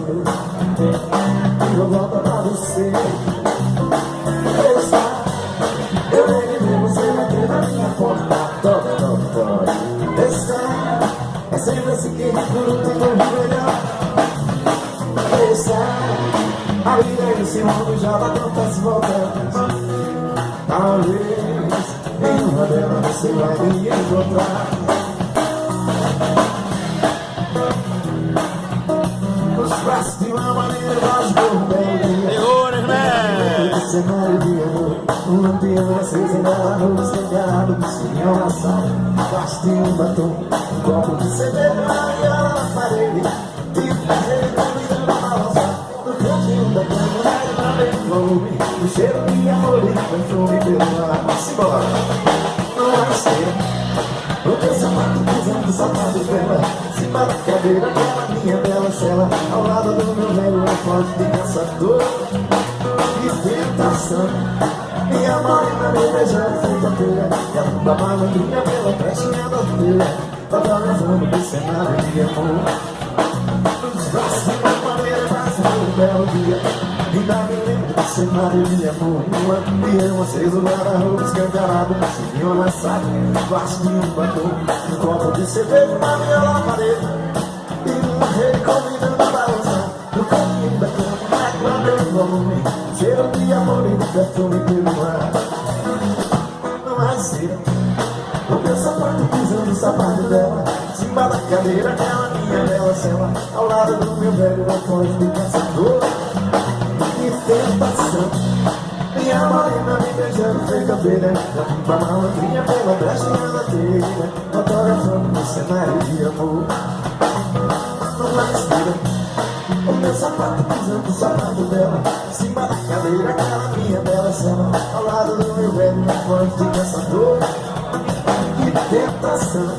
chorando e eu volto pra você. Eu nem você bater na minha porta. Toque. É sempre assim que por um tempo melhor. A vida desse mundo já dá tantas voltas. Talvez em uma delas você vai me encontrar. Nos braços de uma maneira mais bem. Segura, né? Cenário de amor, um lampião aceso na luz ligado, piscinão na sala, gaste batom, copo de cerveja e ela na parede, e o prazer convidando a balançar, no cantinho da cama, na bem volume, o cheiro de amor e perfume pelo ar. Vamos embora, não vai ser, o teu sapato pisando o sapato dela, cima da cadeira, aquela minha bela cela, ao lado do meu velho, um forte de caçador. Tentação, minha morena me beijando sexta-feira, e a tua malandrinha pela festinha da feira, fotografando do cenário de amor. Nos braços de uma maneira mais um belo dia, ainda me lembro do cenário de amor. Um lampião aceso, guarda-roupa escancarado, um cirinho na sala, gosto de um batom, um copo de cerveja, uma viola na parede, e um rei convidando a balançar, no caminho da cama, meu volume, cheiro de amor e de perfume pelo ar. Não há ser o meu sapato pisando o sapato dela, cima da cadeira, aquela minha bela cela, ao lado do meu velho alfoz de caçador. Que tentação, minha morena me beijando feita-feira, a malandrinha pela brechinha da telha, fotografando no cenário de amor. Não há ser o meu sapato pisando o sapato dela, cima da cadeira, aquela minha bela cela, ao lado do meu velho alfoz de caçador. Que tentação,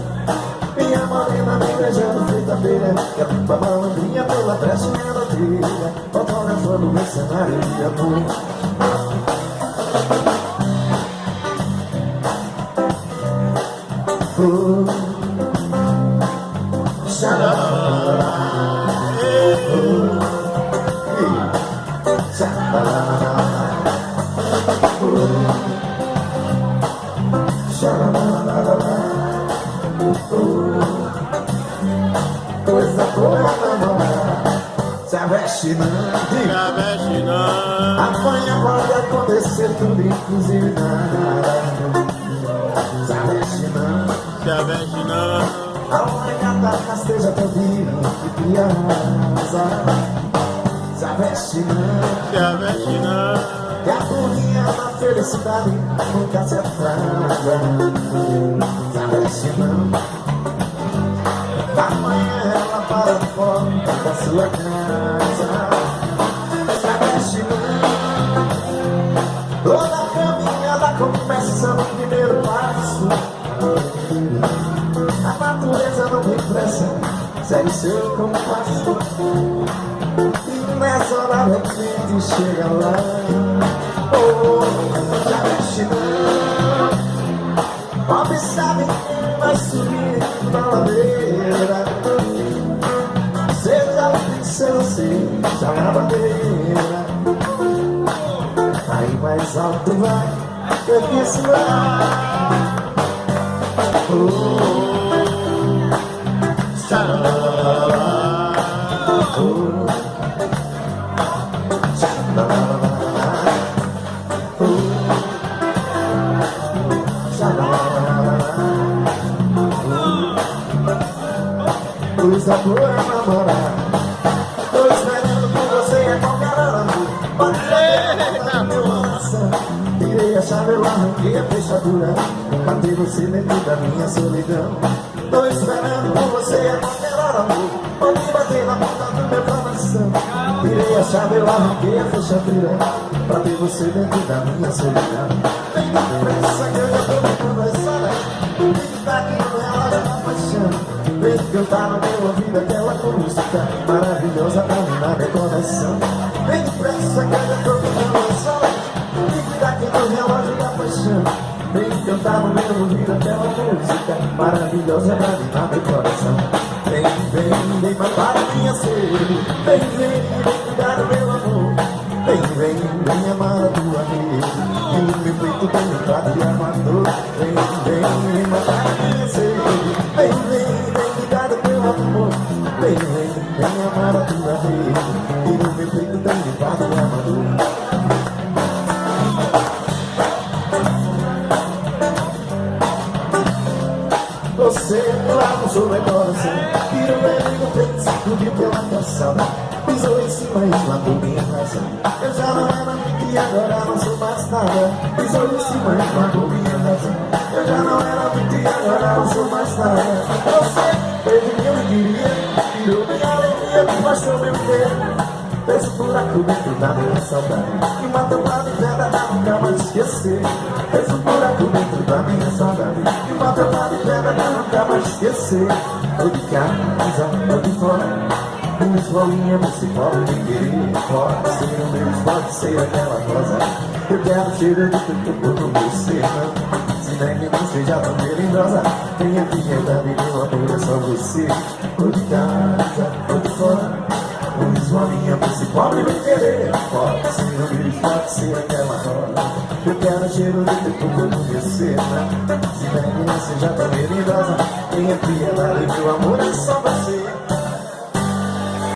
minha morena me beijando feita-feira, e a pipa malandrinha pela brechinha da trilha, fotografando meu cenário de amor. Coisa boa namorar, se aveste não, apanha pode acontecer tudo, inclusive nada. Se aveste não, amanhã da rasteja todinha e criança. Se aveste não, que a burrinha da felicidade nunca se atraga. Se aveste não, amanhã ela para de porta da sua casa. Se aveste não, toda a caminhada começa no primeiro passo. A natureza não tem pressa, segue seu compasso. E nessa hora a repente chega lá. Se aveste não, observe quem vai subir na ladeira. Seja o que seja a bandeira. Aí mais alto vai, eu disse lá. Coisa boa namorar, tô esperando por você a qualquer hora. Pode ver meu coração, tirei a chave, eu arranquei a fechadura, matei você dentro da minha solidão. Tô esperando por você a qualquer hora, amor, pode bater na porta do meu coração. Tirei a chave, eu arranquei a fechadura, pra ter você dentro da minha solidão. Vem depressa que eu já tô me conversando, fica aqui no relógio da paixão. Vem cantar no meu ouvido aquela música maravilhosa pra animar meu coração. Vem depressa que eu já tô me conversando, fica aqui no relógio da paixão. Vem cantar no meu ouvido aquela música maravilhosa pra animar meu coração. vem matar a minha sede. Vem cuidar do meu amor. Vem amar a tua rede. E no meu peito tem um prato de amador. Vem matar a minha sede. Vem cuidar do meu amor. Vem amar a tua rede. E no meu peito tem um prato de amador. Você lá no seu coração, virou bem no peito, subiu pela calçada, pisou em cima e esmatou minha razão. Eu já não era muito e agora não sou mais nada. Pisou em cima e esmatou minha razão. Eu já não era muito e agora não sou mais nada. Você fez o que eu queria, virou minha alegria, me mostrou meu inteiro. Fez um buraco dentro da minha saudade e uma tampada de pedra pra nunca mais esquecer. Fez um buraco dentro da minha saudade e uma tampada de pedra pra nunca mais esquecer. Tô de casa, tô de fora, uma escolinha municipal de querer. Pode ser o meu, pode ser aquela rosa. Eu quero o cheiro do teu corpo no meu ser. Se não é que não seja tão melindrosa, tenha piedade, meu amor, é só você. Tô de casa, tô de fora, uma escolinha municipal de querer. Pode ser o meu, pode ser aquela rosa. Eu quero o cheiro do teu corpo no meu ser. Se não é que não seja tão melindrosa, tenha piedade, meu amor, é só você.